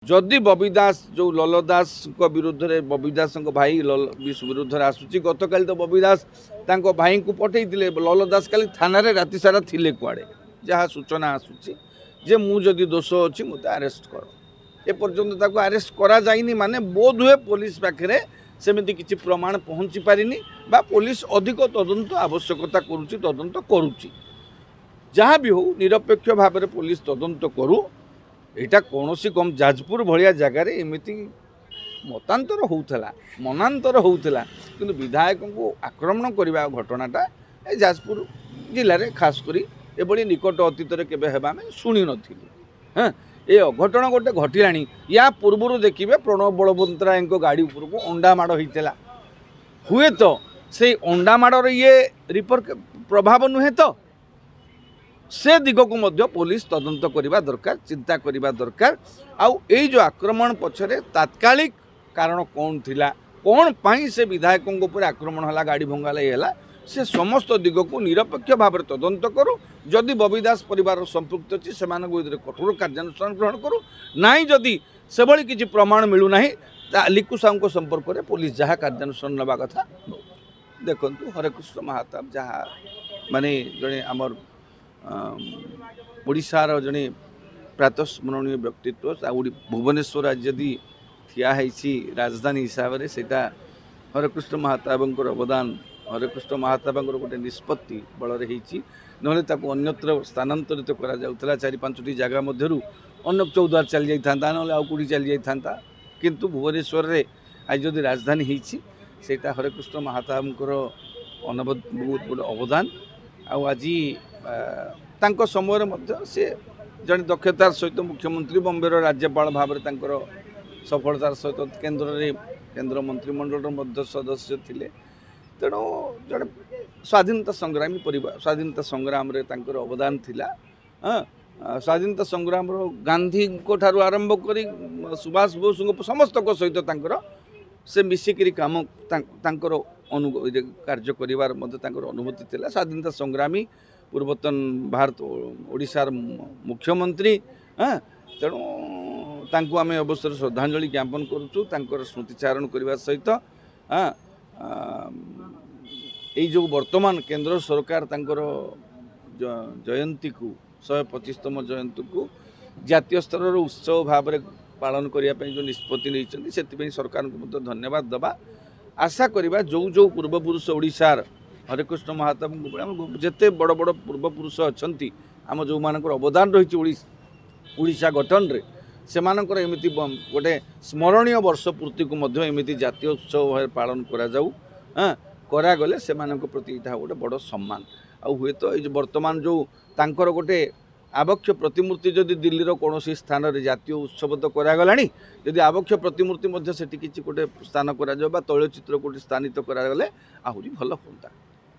जदि बबी दास जो लल दास विरुद्ध में बबी दास भाई विरुद्ध में आसूची गत काली तो बबी दास भाई को पठे लल दास काली थाना राति सारा थिले कुआड़े जहाँ सूचना आसूची जे मुझे दोष अच्छी मत आरेस्ट कर एपर्यंत आरेस्ट करा जाइनी माने बोध हुए पुलिस पाखे सेमती किसी प्रमाण पहुँची पारिनी बा पुलिस अधिक तदंत आवश्यकता करुच्ची तदंत करुच्ची जहाँ भी हो निरपेक्ष भाव में पुलिस तदंत करू यहाँ कौन कम जाजपुर भाया जगार एमती मतांतर होता मनांतर होता कि विधायक को आक्रमण करने घटनाटा जाजपुर जिले में खासकर ये निकट अतीत के शुणी नी हाँ ये अघटन गोटे घटला या पूर्व देखिए प्रणव बलवंतराय गाड़ी उपर को अंडा माड़ होता हुए तो से अंडा माड़र ये रिपोर्ट प्रभाव नुहे तो से दिग को मध्य पुलिस तदंत करने दरकार चिंता करने दरकार आउ ये जो आक्रमण पछरे तात्कालिक कारण कौन थिला कौन पाई से विधायकों ऊपर आक्रमण है गाड़ी भंगाला है से समस्त दिग को निरपेक्ष भाव में तदंत करूँ जदि बबी दास परिवार संपृक्त अच्छी से कठोर कार्यानुष्ठान ग्रहण करूँ ना जदि से भली किसी प्रमाण मिलूना लिकु साहू संपर्क में पुलिस जहाँ कार्यानुष्ठान नवा कथा देखु हरेकृष्ण महाताब जहाँ माने जड़े आमर ओडिशार जड़े प्रातस्मरणीय व्यक्तित्व भुवनेश्वर आज जदि ठिया राजधानी हिसाब से हरेकृष्ण महाताबंकर अवदान हरेकृष्ण महाताबंकर गोटे निष्पत्ति बल ना अन्यत्र स्थानांतरित करा चारि पांचटी जगह मध्य अन्न चौद्वार चली जाता ना आउटी चली जाता किंतु भुवनेश्वर रे आज जदि राजधानी होता हरेकृष्ण महाताबंकर बहुत बड़ अवदान आज समय से जन दक्षतार सहित मुख्यमंत्री बॉम्बेर राज्यपाल भाव में सफलतार सहित केंद्र मंत्रिमंडल सदस्य थे तेणु जड़े स्वाधीनता संग्रामी परिवार स्वाधीनता संग्राम रे तांकर अवदान थिला स्वाधीनता संग्राम गांधी को ठारू आरंभ करी सुभाष बोस समस्त सहित तांकर से मिसिकी काम तांकर कार्य करिवार अनुभूति थिला स्वाधीनता संग्रामी पूर्वतन भारत ओडिशार मुख्यमंत्री तेणु तांको आमे अवसर श्रद्धांजलि ज्ञापन करुचु तांकर स्मृतिचारण करने सहित ये जो वर्तमान केंद्र सरकार तांकर जयंती को 125तम जयंती को जातीय स्तर उत्सव भाव में पालन करने जो निष्पत्ति नहीं से सरकार को धन्यवाद दबा आशा करवा जो जो पूर्वपुरुष ओडिशार हरेकृष्ण महाताब जिते बड़ बड़ पूर्वपुरुष अच्छा आम जो मान अवदान रही ओडिशा गठन रे से एमती गोटे स्मरणीय वर्ष पूर्ति को एमती जातीय उत्सव भाव पालन करा जाऊ करागले से प्रति यहाँ गोटे बड़ सम्मान आ हुए तो ये वर्तमान जो तांकर गोटे आबक्ष प्रतिमूर्ति जदि दिल्ली कौन स्थान में जातीय उत्सव तो करागला जदि आबक्ष प्रतिमूर्ति से किसी गोटे स्थान करा तैलचित्र गोटे स्थानित करागले आहरी भल होता।